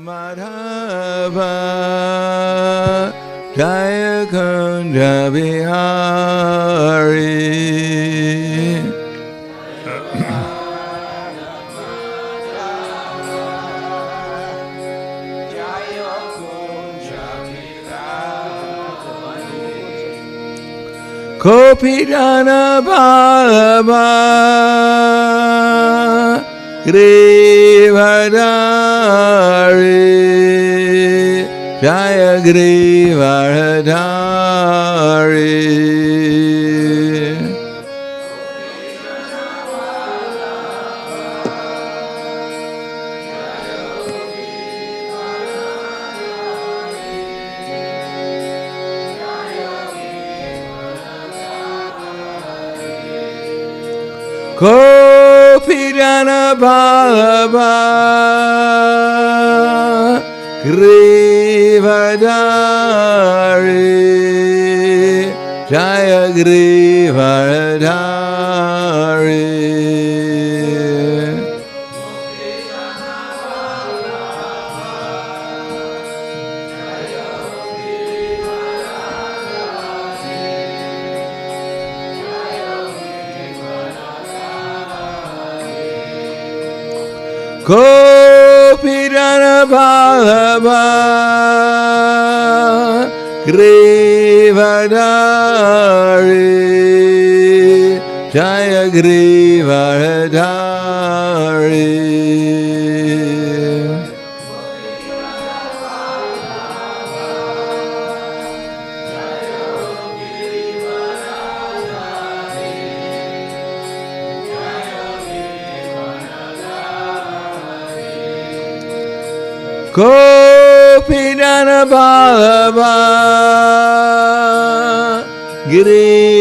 Madhava Jaya Kunda Bihari Kopidana Bhalava Grivadari Jaya Grivadari Kopidana Bhalava Grivadari Jaya Grivadari Kopidana Bhalava Grivadari Jaya Grivadari Kopidana Bhalava Grivadari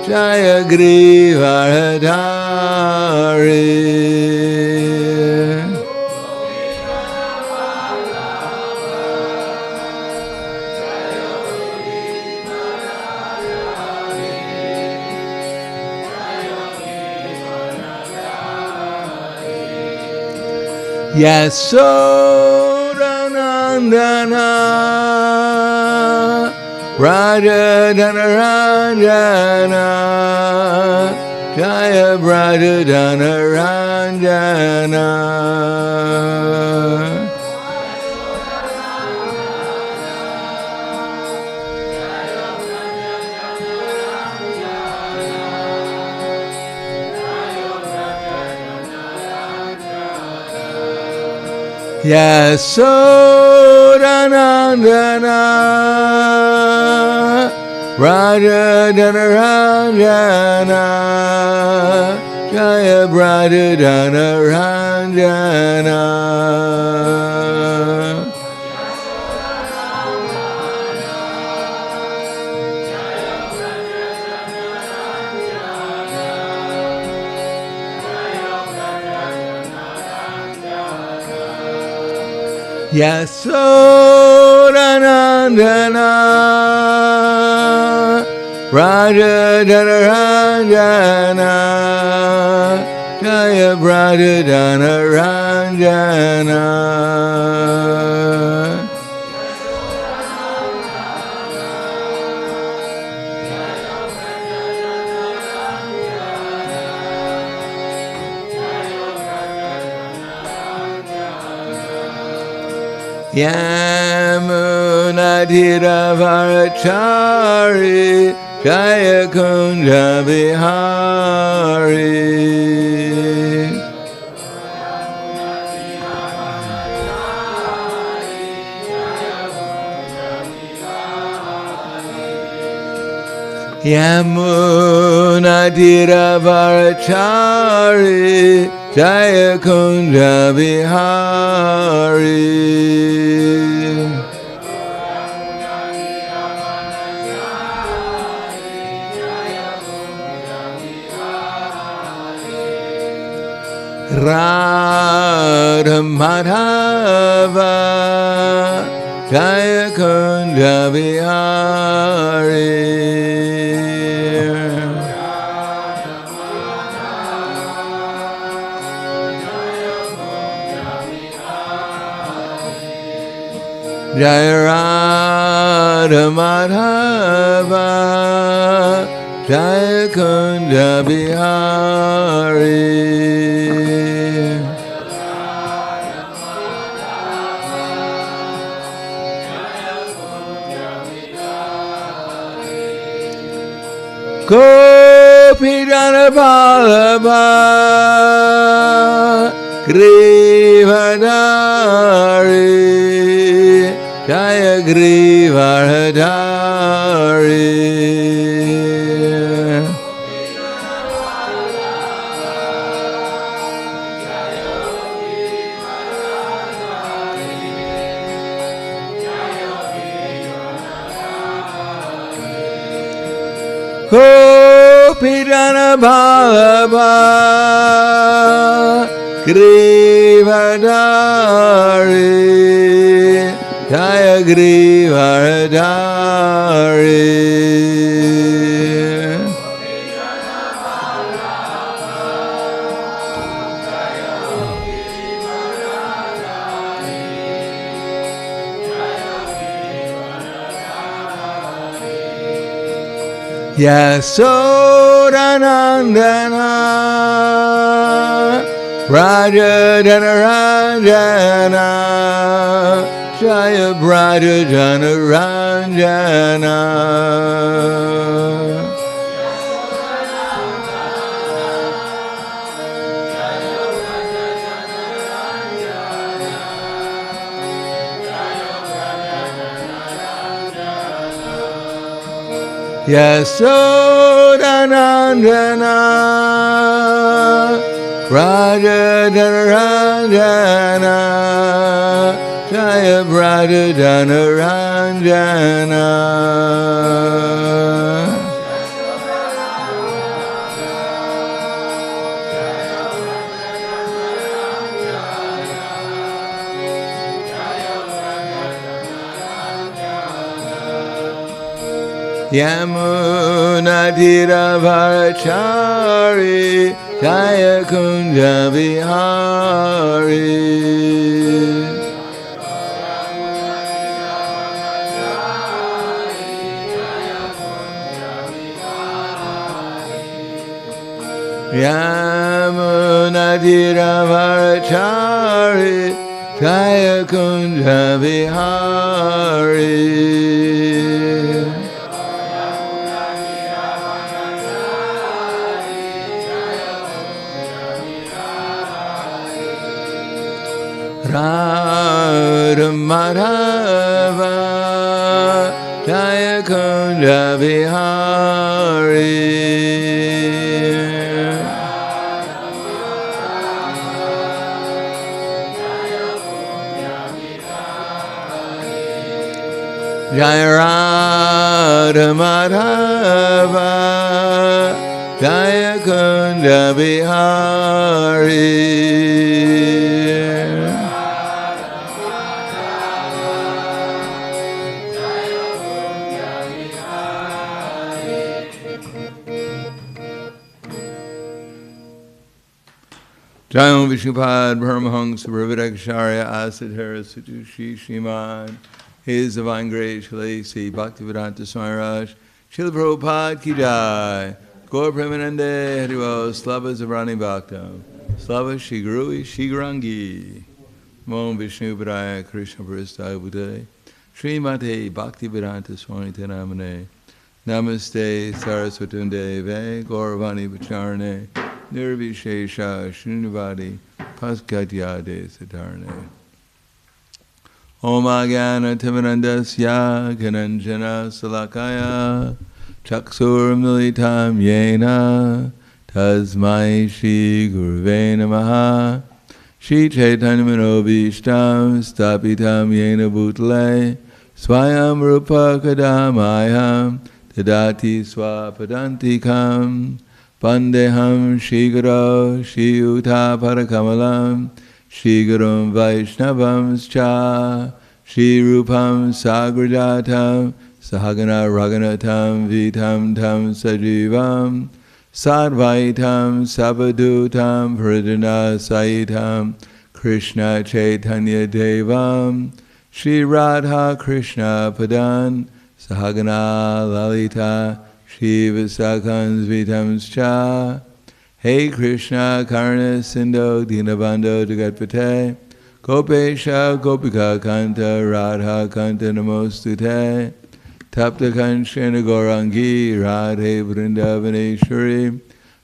Jaya Grivadari Yasodanandana Rajadana Ranjana Jaya Rajadana Ranjana Yasodanandana Rajadana Ranjana Jaya Rajadana Ranjana Yasodanandana Rajadana Ranjana Jaya Rajadana Ranjana Yamunadhiravarachari Jaya Kunja Vihari Yamunadhiravarachari Jaya Kunja Vihari Radha Madhava Jaya Kunja Vihari Jaya Radha Madhava Jaya Kunja Bihari. Gopijana Vallabha Grivadari Jaya Grivadari. Gopijana Vallabha Grivadari Jaya Grivadari. Yasodanandana Raja Janaranjana Jaya Raja Janaranjana. Yasodanandana Raja Janaranjana Jaya Raja Janaranjana. Yamuna Dhiravarachari Jaya Kunja Vihari. Yamuna Dhiravarachari Jaya Kunja Vihari. Radha Madhava Jaya Kunja Vihari. Jaya Radha Madhava Jaya Kunja Vihari. Jayam Vishnupad Brahmahang Subravidakasharya Asadhara Sutushi Shriman His Divine Grace Shalasi Bhaktivedanta Swami Raj Srila Prabhupada Ki Jai Gaur Premanande Harival Slava Zabrani Bhaktam Slava Shri Guru Shri Gaurangi Om Vishnu Padaya Krishna Prasthaya Bhutale Sri Mate Bhaktivedanta Swami Tenamane Namaste Saraswatunde Ve Gauravani Vacharane Nirvishesha Srinivadi Paskatyade Satarne Om Agana Timanandasya Kananjana Salakaya Chaksur Militam Yena Tasmai Shri Guruve Namaha Shri Chaitanya Manobishtam Stapitam Yena Bhutale Swayam Rupa Kadamayam Tadati Swapadantikam Vandeham Shri Guru Shri Uta Parakamalam Shri Gurum Vaishnavam Cha Shri Rupam Sagrajatam Sahagana Raghunatam Vitam Tam Sajivam Sadvaitam Sabadutam Pradana Saitam Krishna Chaitanya Devam Shri Radha Krishna Padan Sahagana Lalita Shri Visakans Vitamscha Hey Krishna Karna Sindho Dinabando Jagatpate Gopesha Gopika Kanta Radha Kanta Namostute Tapta Kanshena Gaurangi Radhe Vrindavaneshwari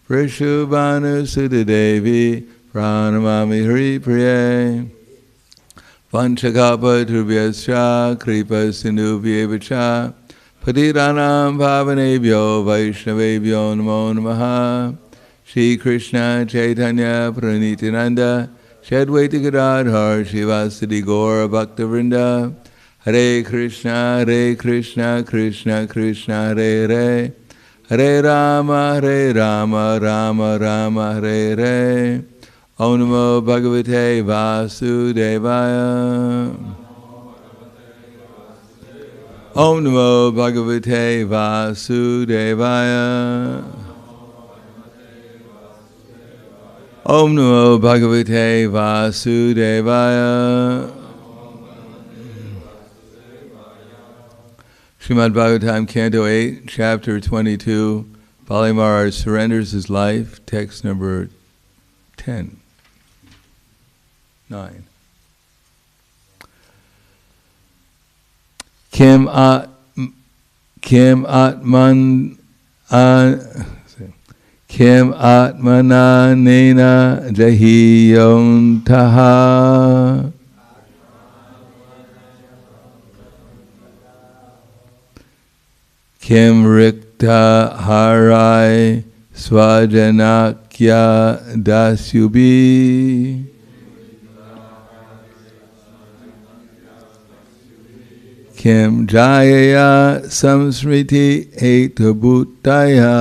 Prishubhanu Sudadevi Pranamami Hari Priye Vanchakapa Trubhyascha Kripa Sindhu Vyevacha Patiranam Bhavanebhyo Vaishnavebhyo Namo Namaha Shri Krishna Chaitanya Pranitinanda Shadwaita Gadadhar Shivasadi Gaura Bhaktavrinda Hare Krishna Krishna Krishna Hare Hare Hare Rama Rama Rama Hare Hare Om Namo Bhagavate Vasudevaya Om Namo Bhagavate Vasudevaya Om Namo Bhagavate Vasudevaya Srimad Bhagavatam, Canto 8, Chapter 22, Bali Maharaj surrenders his life, text number 10. 9. Kim atmana nena jahiyontaha Kim rikta harai swajanakya dasyubi Kim jayaya samsmriti etabhutaya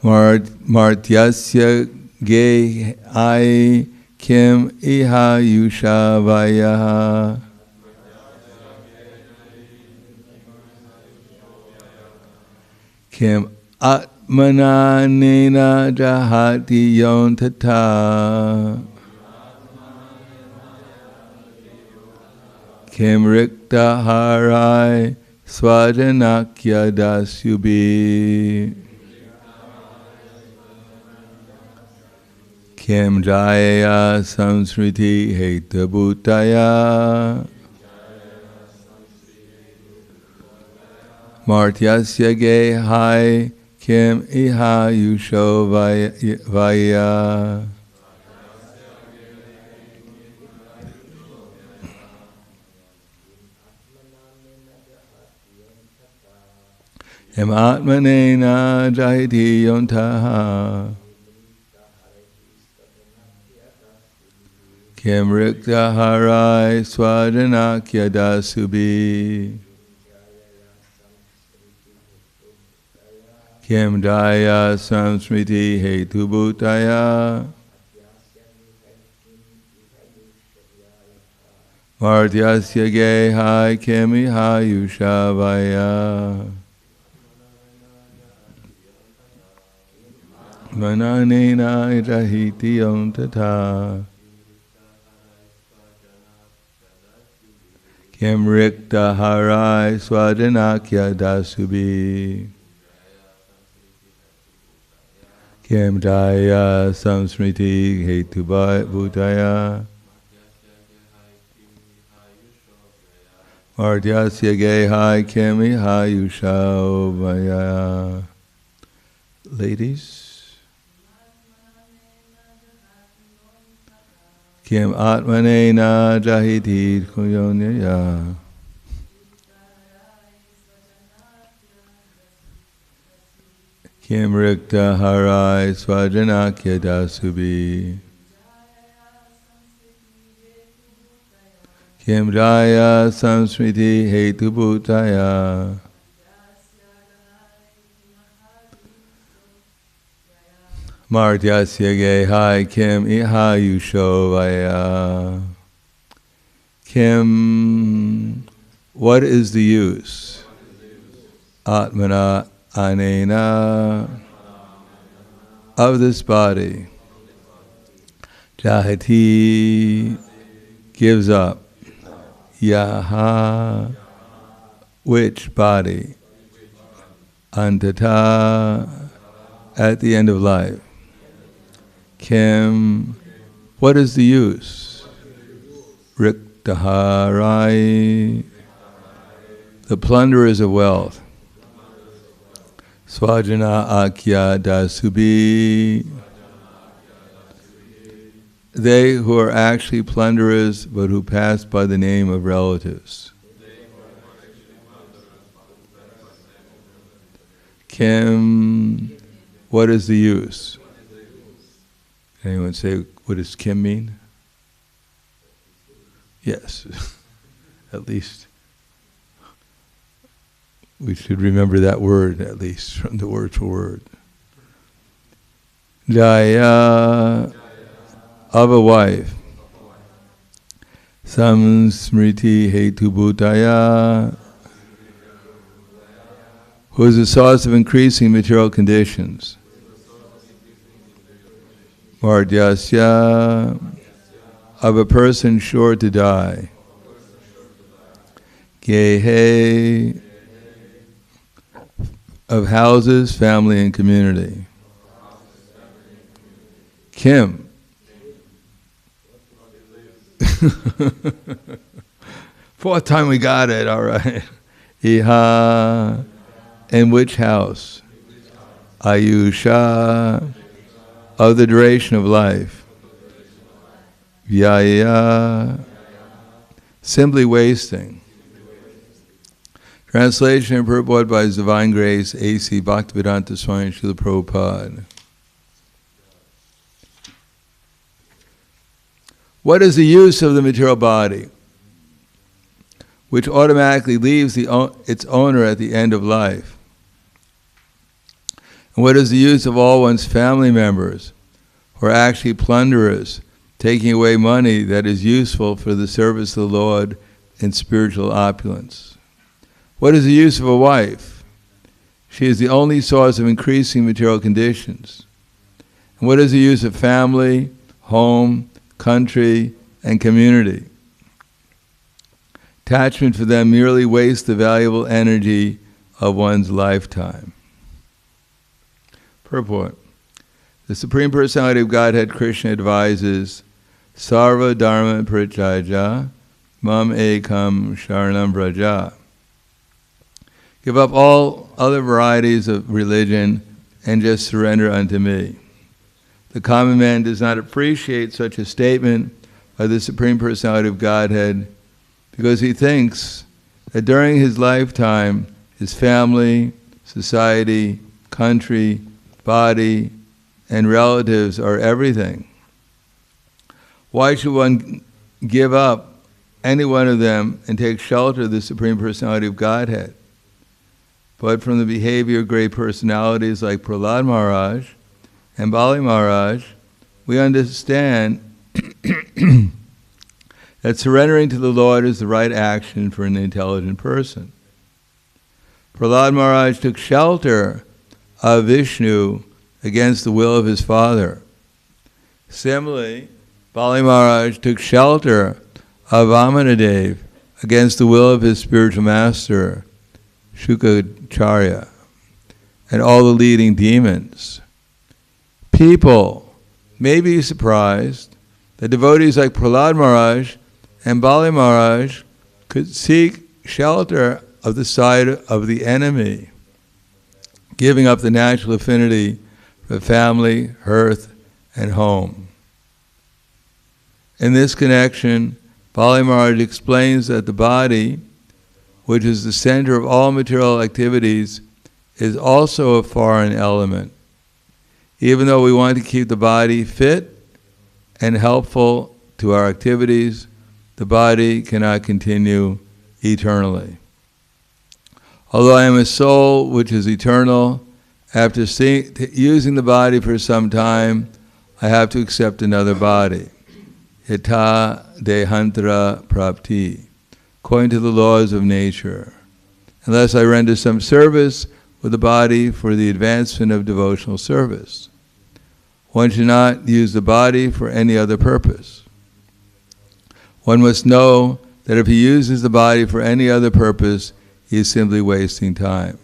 martyasya ge ai kim iha yushavaya Kim atmana nena jahati yontata Kim rikta harai swajanakya dasyubi Kim jaya samsriti hetabhutaya Martyasya ge hai kim iha yusho vaya Kim atmanena jahiti yontaha Kim rikta harai swajanakya dasubi Kim jaya samsmriti hetubhutaya Martyasya ge hai kim iha yushavaya Mananena jahiti yontata Kim rikta harai swajanakya dasubi Kim jaya samsmriti hetubhutaya Martyasya ge hai kim iha yushavaya Ladies Kim atmanena jahiti kuyonyaya Kim rikta harai swajanakya dasubi Kim jaya samsmriti hetubhutaya Martyasya ge hai kim iha yushovaya. Kim, what is the use? Atmana anena, of this body. Jahati, gives up. Yaha, which body? Antata, at the end of life. Kim, what is the use? Riktaharai, the plunderers of wealth. Swajana akya dasubi, they who are actually plunderers but who pass by the name of relatives. Kim, what is the use? Anyone say, what does Kim mean? Yes, at least we should remember that word, at least from the word for word. Jaya, of a wife. Samsmriti hetu bhutaya, who is the source of increasing material conditions. Mardhyasya, of a person sure to die. Gehe, of houses, family, and community. Kim, fourth time we got it, all right. Iha, in which house? Ayusha, of the duration of life. Vyaya, simply wasting. Translation and purport by His Divine Grace, A.C. Bhaktivedanta Swami Srila Prabhupada. What is the use of the material body, which automatically leaves its owner at the end of life? And what is the use of all one's family members, who are actually plunderers, taking away money that is useful for the service of the Lord in spiritual opulence? What is the use of a wife? She is the only source of increasing material conditions. And what is the use of family, home, country, and community? Attachment for them merely wastes the valuable energy of one's lifetime. Purport. The Supreme Personality of Godhead, Krishna, advises, Sarva Dharma Parityajya, Mam Ekam Sharanam Vraja. Give up all other varieties of religion and just surrender unto me. The common man does not appreciate such a statement by the Supreme Personality of Godhead because he thinks that during his lifetime, his family, society, country, body, and relatives are everything. Why should one give up any one of them and take shelter of the Supreme Personality of Godhead? But from the behavior of great personalities like Prahlad Maharaj and Bali Maharaj, we understand that surrendering to the Lord is the right action for an intelligent person. Prahlad Maharaj took shelter of Vishnu against the will of his father. Similarly, Bali Maharaj took shelter of Vamanadev against the will of his spiritual master, Shukacharya, and all the leading demons. People may be surprised that devotees like Prahlad Maharaj and Bali Maharaj could seek shelter of the side of the enemy, giving up the natural affinity for family, hearth, and home. In this connection, Bali Maharaj explains that the body, which is the center of all material activities, is also a foreign element. Even though we want to keep the body fit and helpful to our activities, the body cannot continue eternally. Although I am a soul which is eternal, after using the body for some time, I have to accept another body. Yata dehantra prapti, according to the laws of nature, unless I render some service with the body for the advancement of devotional service. one should not use the body for any other purpose. One must know that if he uses the body for any other purpose, he is simply wasting time.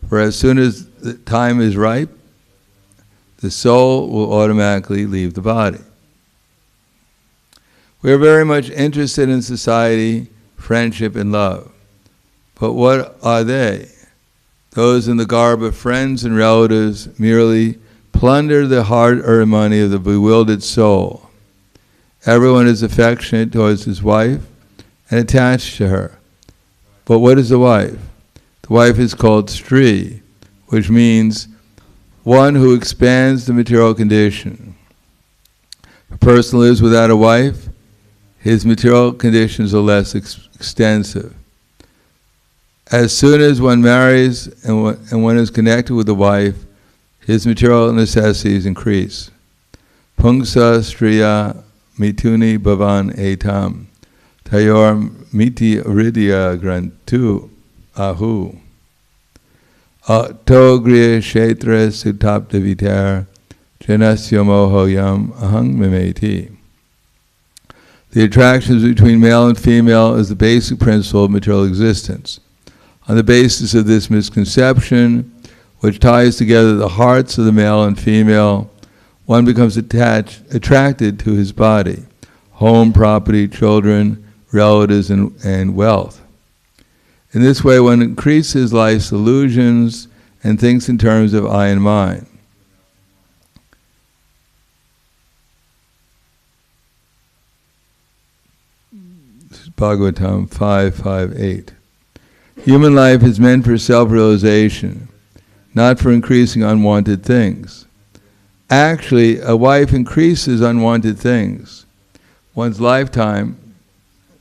For as soon as the time is ripe, the soul will automatically leave the body. We are very much interested in society, friendship, and love. But what are they? Those in the garb of friends and relatives merely plunder the hard-earned money of the bewildered soul. Everyone is affectionate towards his wife and attached to her. But what is the wife? The wife is called Stri, which means one who expands the material condition. If a person lives without a wife, his material conditions are less extensive. As soon as one marries and one is connected with a wife, his material necessities increase. Pungsa striya mituni bhavan etam tayor miti ridya grantu ahu autogriya kshetra sutapta vitar janasya mohoyam ahang mimeti. The attractions between male and female is the basic principle of material existence. On the basis of this misconception, which ties together the hearts of the male and female, one becomes attracted to his body, home, property, children, relatives, and wealth. In this way, one increases life's illusions and thinks in terms of I and mine. This is Bhagavatam 5.5.8. Human life is meant for self-realization, not for increasing unwanted things. Actually, a wife increases unwanted things. One's lifetime,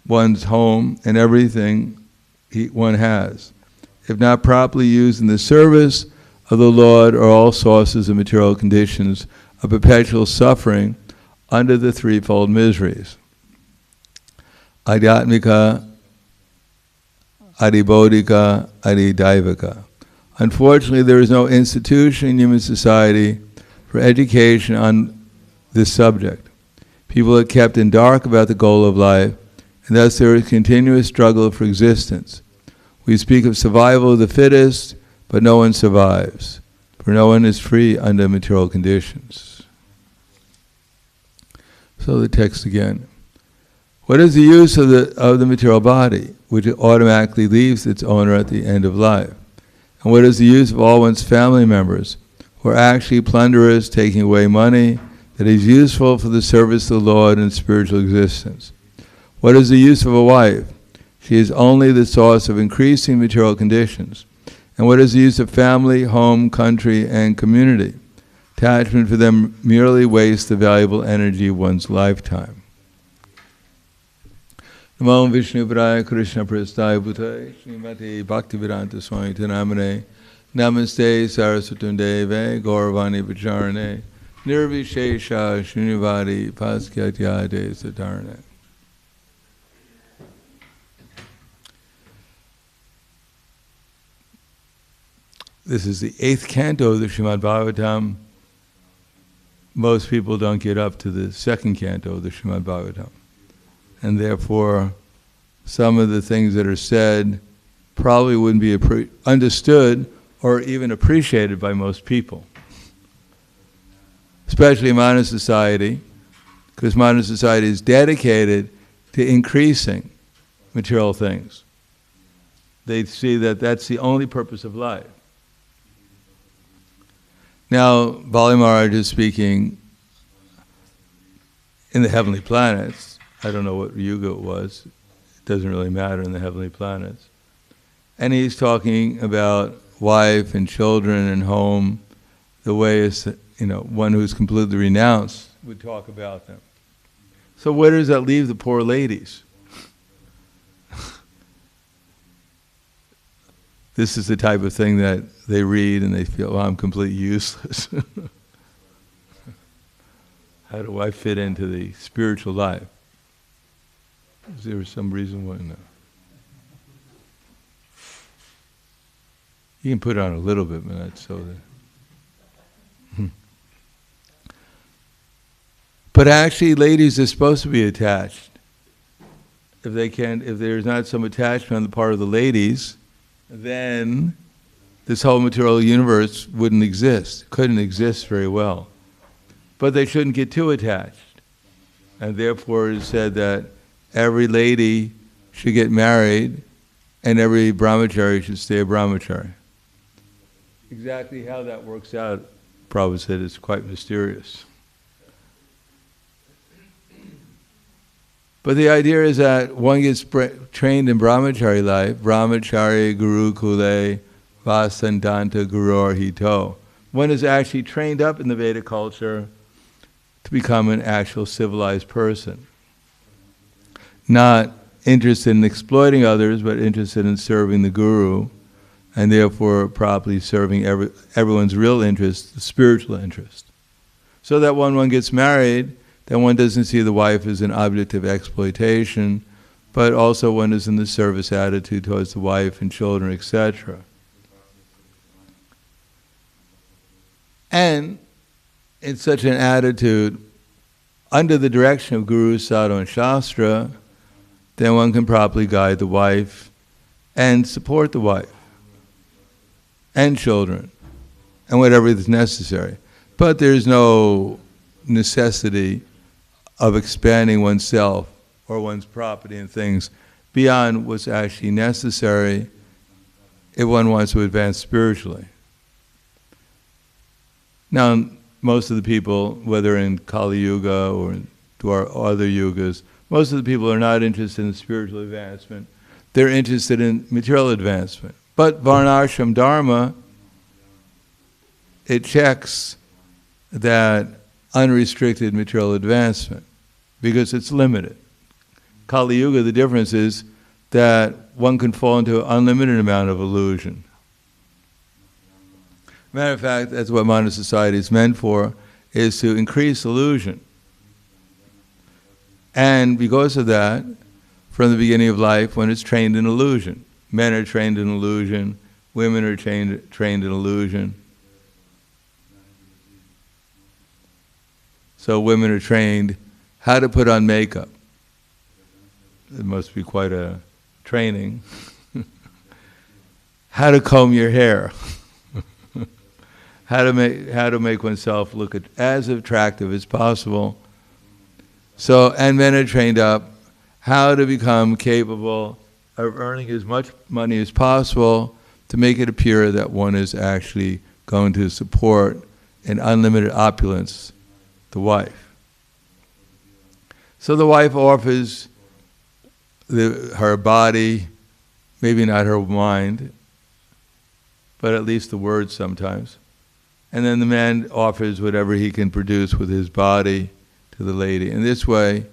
one's home, and everything one has, if not properly used in the service of the Lord, are all sources of material conditions of perpetual suffering under the threefold miseries. Adhyatmika, adibodhika, adidaivika. Unfortunately, there is no institution in human society for education on this subject. People are kept in dark about the goal of life, and thus there is continuous struggle for existence. We speak of survival of the fittest, but no one survives, for no one is free under material conditions. So the text again. What is the use of the material body, which automatically leaves its owner at the end of life? And what is the use of all one's family members, who are actually plunderers taking away money that is useful for the service of the Lord and spiritual existence? What is the use of a wife? She is only the source of increasing material conditions. And what is the use of family, home, country, and community? Attachment for them merely wastes the valuable energy of one's lifetime. Namo Vishnu Padaya Krishna Prasthaya Bhutaya Srimati Bhaktivedanta Swami Namane Namaste Saraswatam Deve Gauravani Vacharane Nirvishesha Shrunivadi Paskyatyade Satarane. This is the 8th canto of the Srimad Bhagavatam. Most people don't get up to the 2nd canto of the Srimad Bhagavatam. And therefore, some of the things that are said probably wouldn't be understood or even appreciated by most people. Especially in modern society, because modern society is dedicated to increasing material things. They see that that's the only purpose of life. Now, Bali Maharaj is speaking in the heavenly planets. I don't know what yuga it was. It doesn't really matter in the heavenly planets. And he's talking about wife and children and home, the way one who's completely renounced would talk about them. So where does that leave the poor ladies? This is the type of thing that they read and they feel, well, I'm completely useless. How do I fit into the spiritual life? Is there some reason why? No. You can put on a little bit, but not so that. But actually, ladies are supposed to be attached. If there's not some attachment on the part of the ladies, then this whole material universe wouldn't exist, couldn't exist very well. But they shouldn't get too attached. And therefore it is said that every lady should get married and every brahmachari should stay a brahmachari. Exactly how that works out, Prabhupada said, is quite mysterious. But the idea is that one gets trained in brahmachari life, brahmachari guru kule vasandanta gurur hito. One is actually trained up in the Vedic culture to become an actual civilized person. Not interested in exploiting others, but interested in serving the guru, and therefore properly serving everyone's real interest, the spiritual interest. So that when one gets married, then one doesn't see the wife as an object of exploitation, but also one is in the service attitude towards the wife and children, etc. And in such an attitude, under the direction of Guru, Sadhu, and Shastra, then one can properly guide the wife and support the wife and children and whatever is necessary. But there's no necessity of expanding oneself or one's property and things beyond what's actually necessary if one wants to advance spiritually. Now, most of the people, whether in Kali Yuga or in other yugas, most of the people are not interested in spiritual advancement. They're interested in material advancement. But Varnashram Dharma, it checks that unrestricted material advancement because it's limited. Kali Yuga, the difference is that one can fall into an unlimited amount of illusion. Matter of fact, that's what modern society is meant for, is to increase illusion. And because of that, from the beginning of life, one is trained in illusion. Men are trained in illusion, women are trained in illusion. So women are trained how to put on makeup. It must be quite a training. How to comb your hair. How to make oneself look as attractive as possible. So, and men are trained up how to become capable of earning as much money as possible to make it appear that one is actually going to support in unlimited opulence the wife. So the wife offers her body, maybe not her mind, but at least the words sometimes. And then the man offers whatever he can produce with his body to the lady. In this way,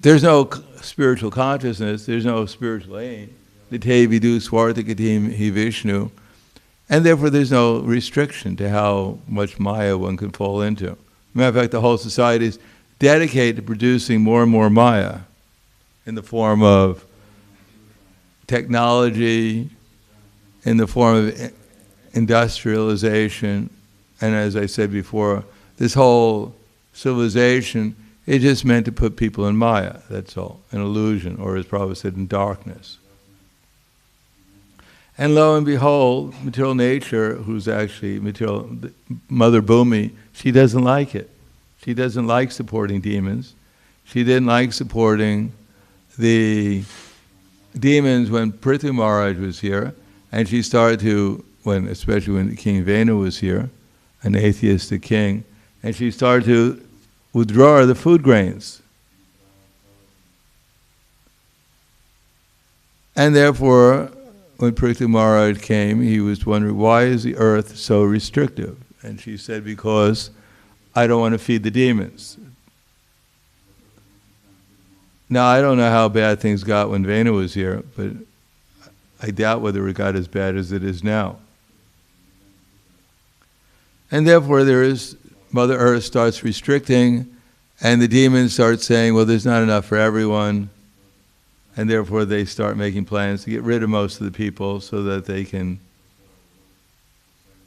there's no spiritual consciousness, there's no spiritual aim. Nite vidu swartikatim hi Vishnu. And therefore there's no restriction to how much Maya one can fall into. Matter of fact, the whole society is dedicated to producing more and more Maya in the form of technology, in the form of industrialization, and as I said before, this whole civilization is just meant to put people in Maya, that's all, an illusion, or as Prabhupada said, in darkness. And lo and behold, material nature, who's actually material, Mother Bhumi, she doesn't like it. She doesn't like supporting demons. She didn't like supporting the demons when Prithu Maharaj was here, and she started to, especially when King Venu was here, an atheistic king, and she started to withdraw the food grains. And therefore, when Prithu Maharaj came, he was wondering, why is the earth so restrictive? And she said, because I don't want to feed the demons. Now, I don't know how bad things got when Venu was here, but I doubt whether it got as bad as it is now. And therefore, Mother Earth starts restricting, and the demons start saying, well, there's not enough for everyone, and therefore they start making plans to get rid of most of the people so that they can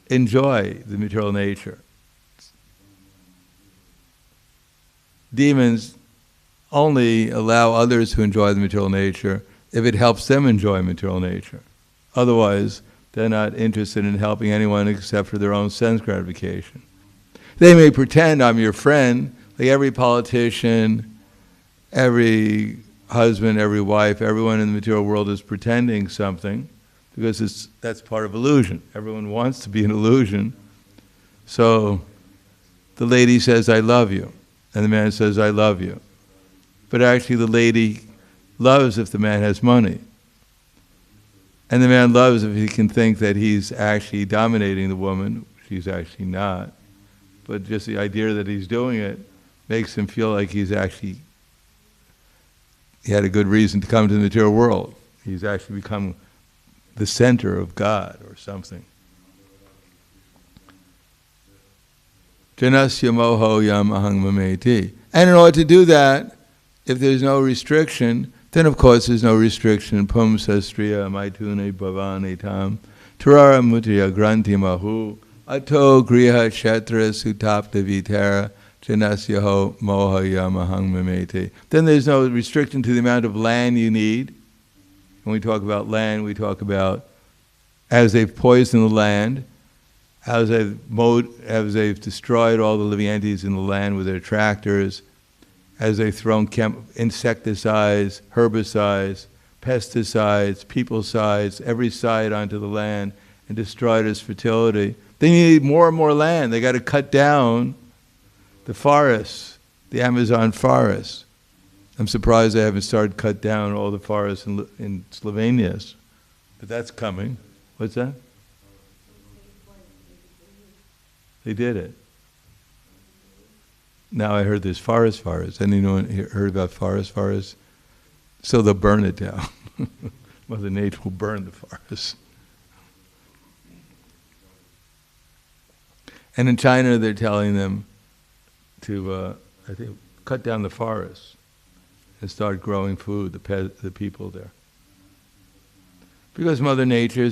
enjoy the material nature. demons only allow others to enjoy the material nature if it helps them enjoy material nature. Otherwise, they're not interested in helping anyone except for their own sense gratification. They may pretend I'm your friend, like every politician, every husband, every wife, everyone in the material world is pretending something, because that's part of illusion. Everyone wants to be an illusion. So the lady says, I love you, and the man says, I love you. But actually the lady loves if the man has money. And the man loves if he can think that he's actually dominating the woman. She's actually not. But just the idea that he's doing it makes him feel like he had a good reason to come to the material world. He's actually become the center of God or something. Janasya moho yam ahang mameti. And in order to do that, if there's no restriction, then of course there's no restriction. Pum sastriya maitune bhavane tam tarara mutya granti mahu ato griha kshetra sutapta vitara janasya ho moha yamahang mamete. Then there's no restriction to the amount of land you need. When we talk about land, we talk about as they've poisoned the land, as they've destroyed all the living entities in the land with their tractors, as they've thrown insecticides, herbicides, pesticides, peoplecides, every side onto the land and destroyed its fertility. They need more and more land. They got to cut down the forests, the Amazon forests. I'm surprised they haven't started cut down all the forests in Slovenia, but that's coming. What's that? They did it. Now I heard there's forest fires. Anyone heard about forest fires? So they'll burn it down. Mother Nature will burn the forest. And in China they're telling them to, I think, cut down the forests and start growing food, the people there. Because Mother Nature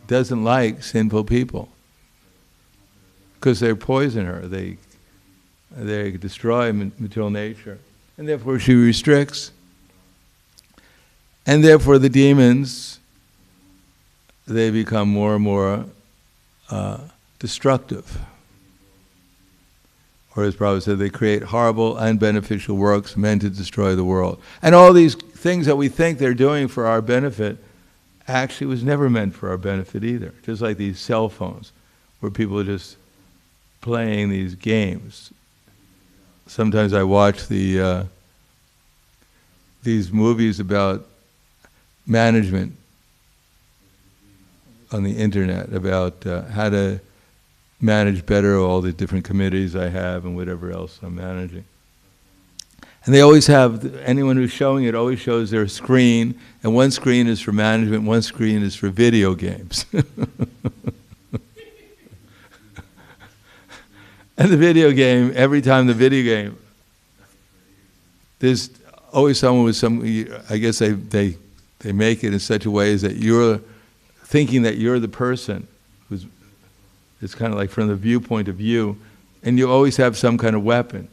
doesn't like sinful people. Because they poison her. They destroy material nature. And therefore she restricts. And therefore the demons, they become more and more destructive. Or as Prabhupada said, they create horrible, unbeneficial works meant to destroy the world. And all these things that we think they're doing for our benefit actually was never meant for our benefit either. Just like these cell phones, where people are just playing these games. Sometimes I watch these movies about management on the internet, about how to manage better all the different committees I have and whatever else I'm managing. And they always have, anyone who's showing it always shows their screen, and one screen is for management, one screen is for video games. And the video game, every time the video game, there's always someone with some, I guess they make it in such a way as that you're thinking that you're the person who's, it's kind of like from the viewpoint of view, and you always have some kind of weapon.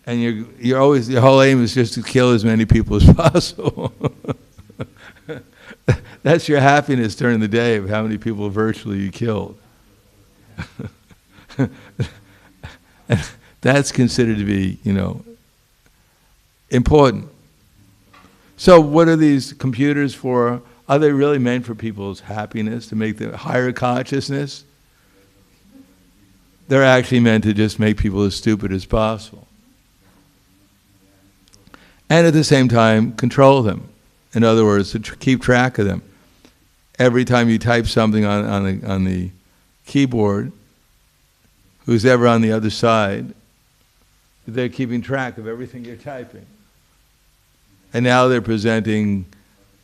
And you're always, your whole aim is just to kill as many people as possible. That's your happiness during the day, of how many people virtually you killed. That's considered to be, important. So what are these computers for? Are they really meant for people's happiness, to make them higher consciousness? They're actually meant to just make people as stupid as possible. And at the same time, control them. In other words, to keep track of them. Every time you type something on the keyboard, who's ever on the other side, they're keeping track of everything you're typing. And now they're presenting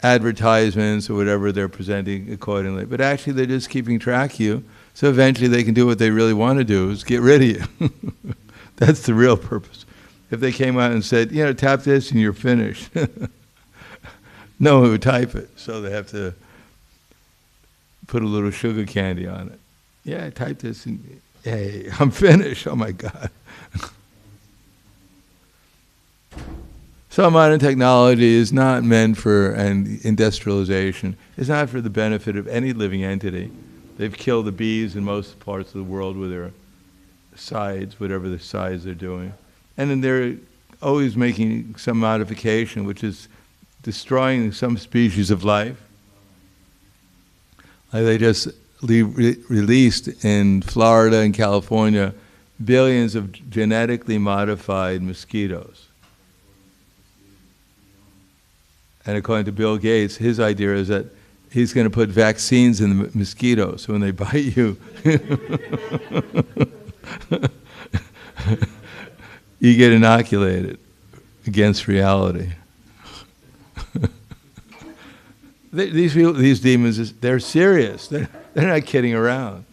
advertisements or whatever they're presenting accordingly. But actually they're just keeping track of you, so eventually they can do what they really want to do, is get rid of you. That's the real purpose. If they came out and said, tap this and you're finished, no one would type it. So they have to put a little sugar candy on it. Yeah, type this and hey, I'm finished. Oh my God. So modern technology is not meant for, and industrialization is not for the benefit of any living entity. They've killed the bees in most parts of the world with their sides, whatever the sides they're doing. And then they're always making some modification, which is destroying some species of life. Like they just released in Florida and California billions of genetically modified mosquitoes. And according to Bill Gates, his idea is that he's going to put vaccines in the mosquitoes, so when they bite you, you get inoculated against reality. These demons, they're serious. They're not kidding around.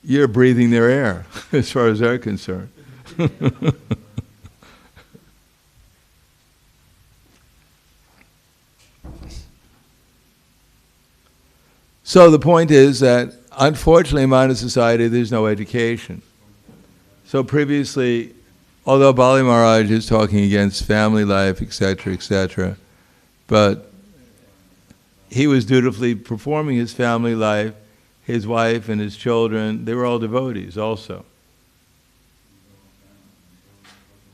You're breathing their air, as far as they're concerned. So the point is that, unfortunately, in modern society, there's no education. So previously, although Bali Maharaj is talking against family life, etc., but he was dutifully performing his family life. His wife and his children, they were all devotees also.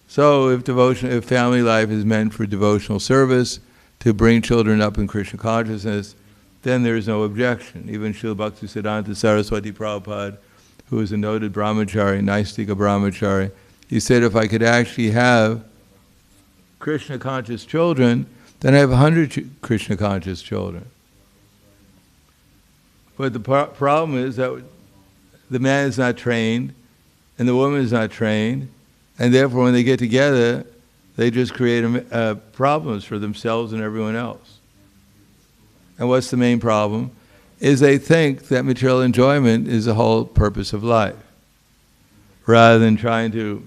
So if family life is meant for devotional service, to bring children up in Krishna consciousness, then there is no objection. Even Srila Bhaktisiddhanta Saraswati Prabhupada, who was a noted brahmachari, Naistika brahmachari, he said, if I could actually have Krishna conscious children, then I have 100 Krishna conscious children. But the problem is that the man is not trained and the woman is not trained, and therefore when they get together, they just create problems for themselves and everyone else. And what's the main problem? Is they think that material enjoyment is the whole purpose of life, rather than trying to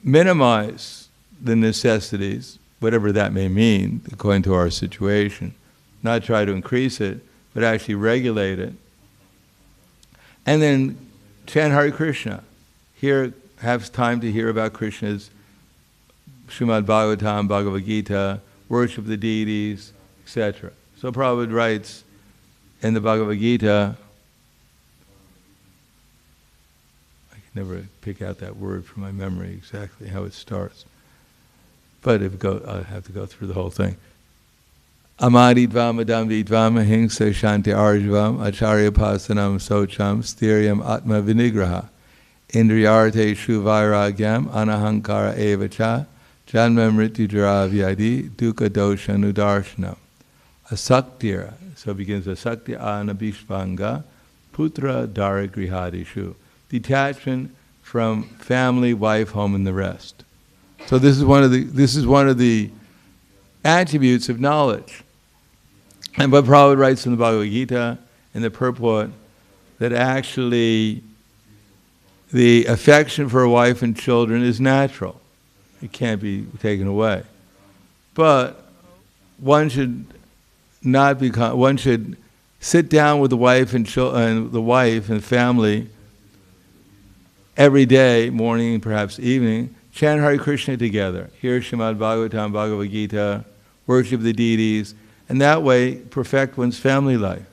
minimize the necessities, whatever that may mean, according to our situation, not try to increase it, but actually regulate it. And then chant Hare Krishna. Have time to hear about Krishna's Srimad Bhagavatam, Bhagavad Gita, worship the deities, etc. So Prabhupada writes in the Bhagavad Gita, I can never pick out that word from my memory exactly how it starts, but I'll have to go through the whole thing. Amadidvam adamvidvam ahimsa shanti arjvam acharya pasanam socham stiryam atma vinigraha indriyarte shu vairagyam anahankara evacha janma mrityujara vyadi dukkha dosha nudarshanam asaktira. So it begins asakti anabhishvanga putra dara grihadishu. Detachment from family, wife, home, and the rest. So this is one of the attributes of knowledge. And but Prabhupada writes in the Bhagavad Gita, in the purport, that actually the affection for a wife and children is natural. It can't be taken away. But one should sit down with the wife and family every day, morning, perhaps evening, chant Hare Krishna together, hear Srimad Bhagavatam, Bhagavad Gita, worship the deities, and that way perfect one's family life.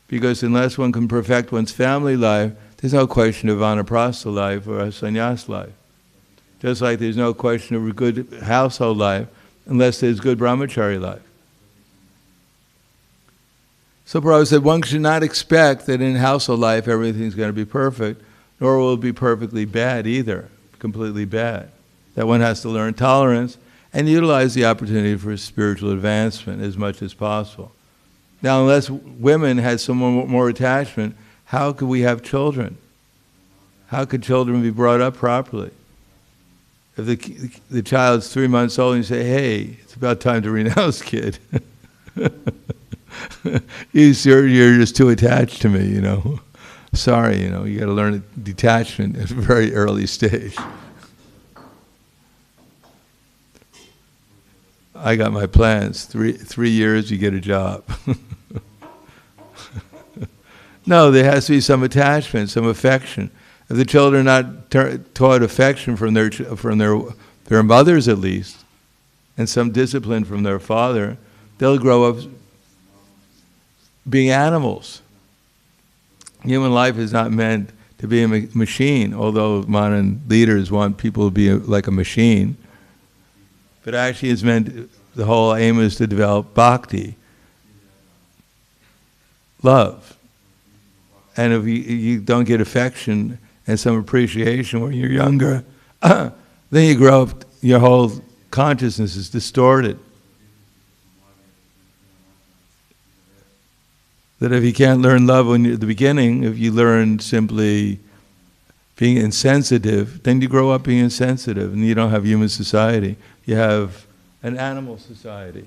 Because unless one can perfect one's family life, there's no question of vanaprastha life or a sannyas life. Just like there's no question of a good household life unless there's good brahmachari life. So Prabhupada said one should not expect that in household life everything's going to be perfect, nor will it be perfectly bad either, completely bad. That one has to learn tolerance and utilize the opportunity for spiritual advancement as much as possible. Now, unless women had some more attachment, how could we have children? How could children be brought up properly? If the child's 3 months old and you say, hey, it's about time to renounce, kid. You're just too attached to me, you know. Sorry, you know, you got to learn detachment at a very early stage. I got my plans. 3 years, you get a job. No, there has to be some attachment, some affection. If the children are not taught affection from their mothers at least, and some discipline from their father, they'll grow up being animals. Human life is not meant to be a machine, although modern leaders want people to be like a machine. But actually it's meant, the whole aim is to develop bhakti, love. And if you don't get affection and some appreciation when you're younger, then you grow up, your whole consciousness is distorted. That if you can't learn love when you're at the beginning, if you learn simply being insensitive, then you grow up being insensitive and you don't have human society. You have an animal society.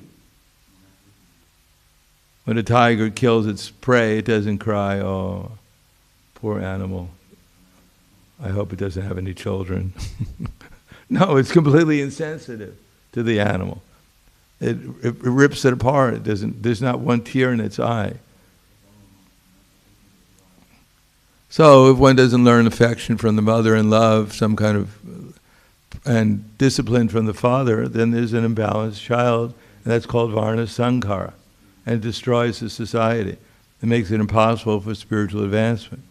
When a tiger kills its prey, it doesn't cry, oh, poor animal. I hope it doesn't have any children. No, it's completely insensitive to the animal. It rips it apart. There's not one tear in its eye. So if one doesn't learn affection from the mother and love, some kind of, and discipline from the father, then there's an imbalanced child, and that's called varna sankara, and it destroys the society. It makes it impossible for spiritual advancement.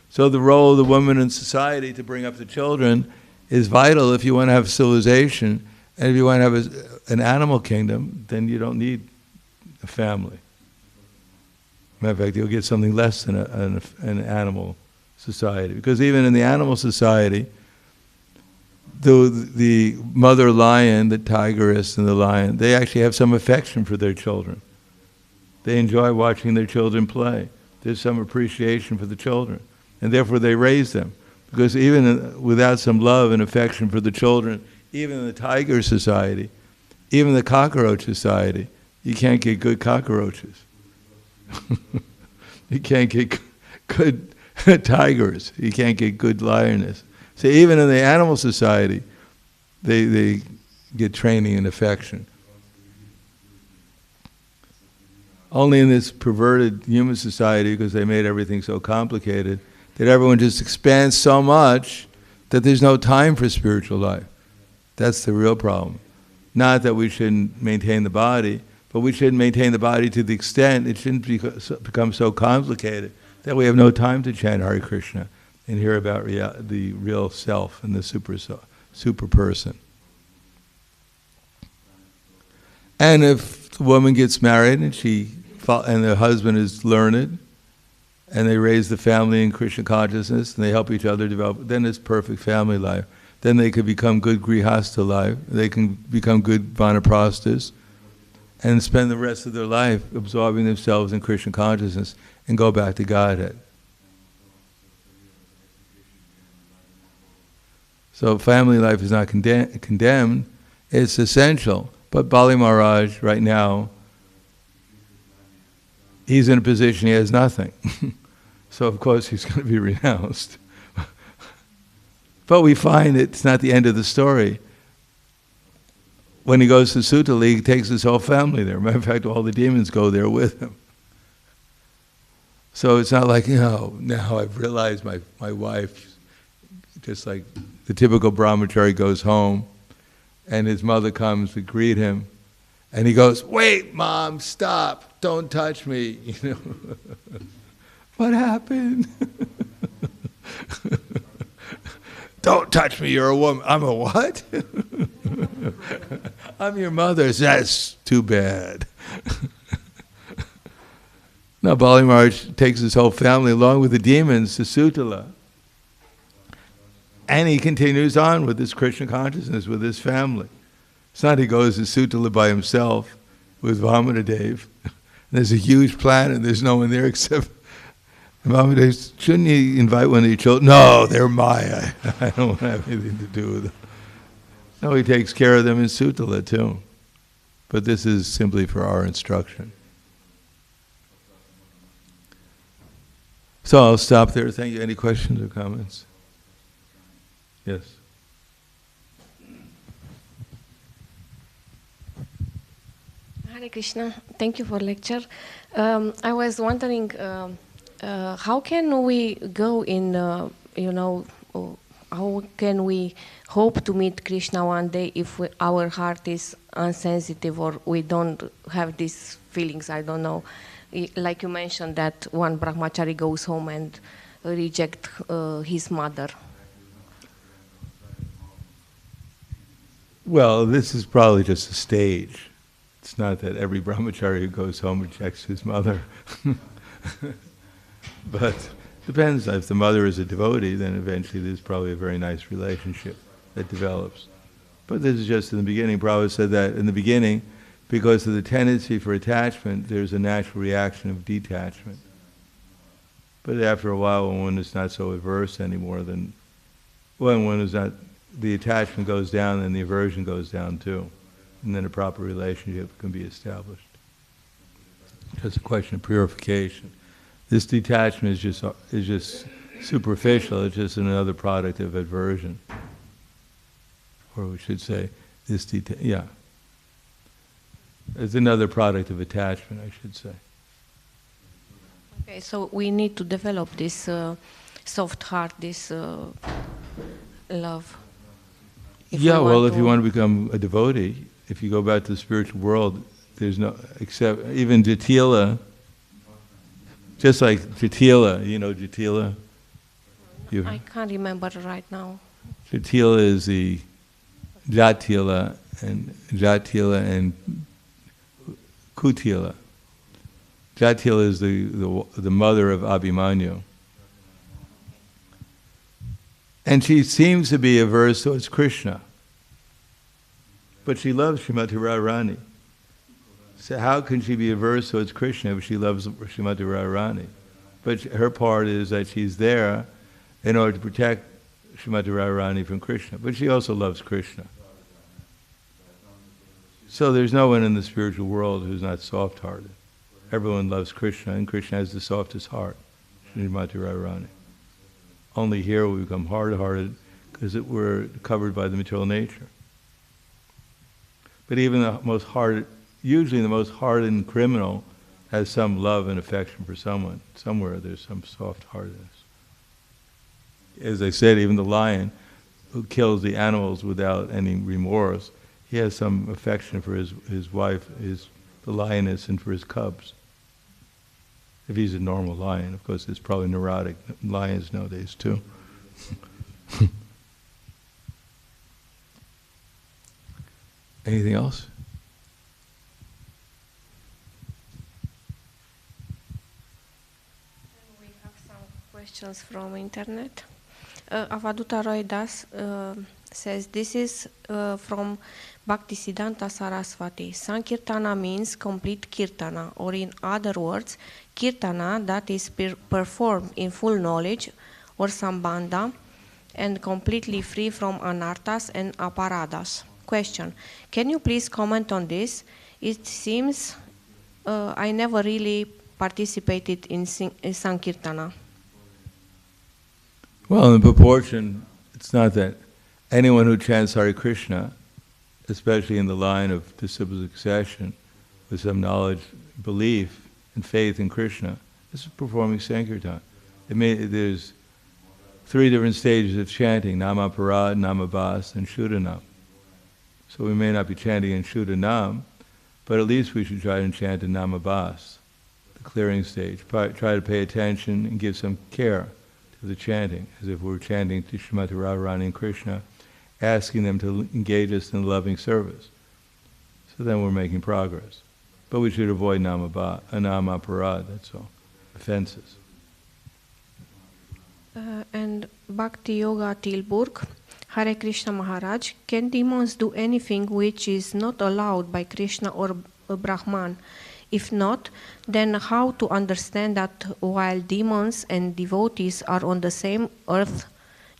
So the role of the woman in society to bring up the children is vital if you want to have civilization, and if you want to have an animal kingdom, then you don't need a family. Matter of fact, you'll get something less than an animal society. Because even in the animal society, the mother lion, the tigress and the lion, they actually have some affection for their children. They enjoy watching their children play. There's some appreciation for the children. And therefore they raise them. Because even without some love and affection for the children, even in the tiger society, even the cockroach society, you can't get good cockroaches. You can't get good tigers. You can't get good lioness. So even in the animal society, they get training and affection. Only in this perverted human society, because they made everything so complicated, that everyone just expands so much that there's no time for spiritual life. That's the real problem. Not that we shouldn't maintain the body, but we shouldn't maintain the body to the extent it shouldn't become so complicated that we have no time to chant Hare Krishna and hear about the real self and the super person. And if the woman gets married and the husband is learned, and they raise the family in Krishna consciousness, and they help each other develop, then it's perfect family life. Then they could become good grihasta life. They can become good vanaprasthas, and spend the rest of their life absorbing themselves in Krishna consciousness and go back to Godhead. So family life is not condemned, it's essential. But Bali Maharaj, right now, he's in a position he has nothing. So of course he's going to be renounced. But we find it's not the end of the story. When he goes to Sutala, he takes his whole family there. Matter of fact, all the demons go there with him. So it's not like, now I've realized my wife, just like the typical brahmachari goes home, and his mother comes to greet him, and he goes, "Wait, Mom, stop, don't touch me." What happened? Don't touch me, you're a woman. I'm a what? I'm your mother. That's too bad. Now Bali Maharaj takes his whole family along with the demons to Sutala. And he continues on with this Krishna consciousness with his family. It's not he goes to Sutala by himself with Vamanadev. There's a huge planet, there's no one there except Vamanadev. Shouldn't you invite one of your children? No, they're Maya. I don't have anything to do with them. No, he takes care of them in Sutala too. But this is simply for our instruction. So I'll stop there. Thank you. Any questions or comments? Yes. Hare Krishna. Thank you for lecture. I was wondering, how can we go in how can we hope to meet Krishna one day if our heart is insensitive or we don't have these feelings? I don't know. Like you mentioned that one brahmachari goes home and reject his mother. Well, this is probably just a stage. It's not that every brahmachari who goes home rejects his mother. But depends. If the mother is a devotee, then eventually there's probably a very nice relationship that develops. But this is just in the beginning. Prabhupada said that in the beginning, because of the tendency for attachment, there's a natural reaction of detachment. But after a while, when one is not so averse anymore, then when one is not, the attachment goes down and the aversion goes down too. And then a proper relationship can be established. Just a question of purification. This detachment is just superficial. It's just another product of aversion, or we should say, it's another product of attachment, I should say. Okay, so we need to develop this soft heart, this love. If you want to become a devotee, if you go back to the spiritual world, there's no, except even Jatila. Just like Jatila, you know Jatila? I can't remember right now. Jatila is the Jatila and Kutila. Jatila is the mother of Abhimanyu. And she seems to be averse towards Krishna. But she loves Srimati Radharani. So how can she be averse towards Krishna if she loves Srimati Radharani? But her part is that she's there in order to protect Srimati Radharani from Krishna. But she also loves Krishna. So there's no one in the spiritual world who's not soft-hearted. Everyone loves Krishna, and Krishna has the softest heart, Srimati Radharani. Only here we become hard-hearted because we're covered by the material nature. But even usually the most hardened criminal has some love and affection for someone. Somewhere there's some soft-heartedness. As I said, even the lion who kills the animals without any remorse, he has some affection for his wife, the lioness, and for his cubs. If he's a normal lion. Of course, there's probably neurotic lions nowadays too. Anything else? We have some questions from internet. Avaduta Roy Das says, this is from Bhaktisiddhanta Saraswati. Sankirtana means complete kirtana, or in other words, kirtana that is performed in full knowledge, or sambandha, and completely free from anarthas and aparadas. Question: can you please comment on this? It seems I never really participated in Sankirtana. Well, in proportion, it's not that anyone who chants Hare Krishna, especially in the line of disciple succession, with some knowledge, belief, and faith in Krishna, is performing Sankirtan. There's 3 different stages of chanting: Namaparad, Namabhas, and Shuddhanam. So we may not be chanting in Shuddhanam, but at least we should try and chant in Namabhas, the clearing stage. Try to pay attention and give some care to the chanting, as if we're chanting to Srimati Radharani and Krishna, asking them to engage us in loving service. So then we're making progress. But we should avoid namaparad, that's all, offenses. And bhakti-yoga Tilburg, Hare Krishna Maharaj, can demons do anything which is not allowed by Krishna or Brahman? If not, then how to understand that while demons and devotees are on the same earth,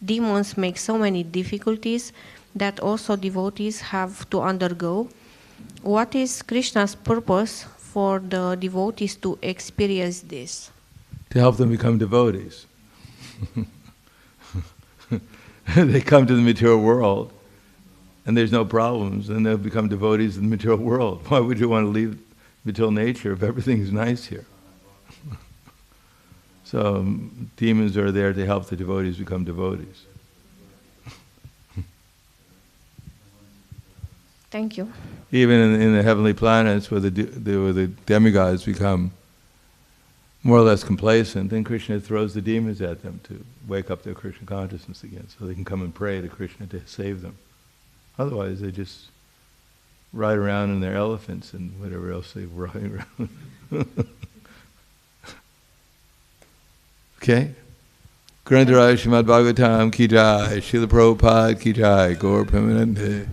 demons make so many difficulties that also devotees have to undergo? What is Krishna's purpose for the devotees to experience this? To help them become devotees. They come to the material world and there's no problems, and they'll become devotees in the material world. Why would you want to leave material nature if everything's nice here? So demons are there to help the devotees become devotees. Thank you. Even in the heavenly planets where the demigods become more or less complacent, then Krishna throws the demons at them to wake up their Krishna consciousness again, so they can come and pray to Krishna to save them. Otherwise, they just ride around in their elephants and whatever else they ride around. Okay? Grantaraj Srimad Bhagavatam ki jai, Srila Prabhupada ki jai, Gaur Premanande.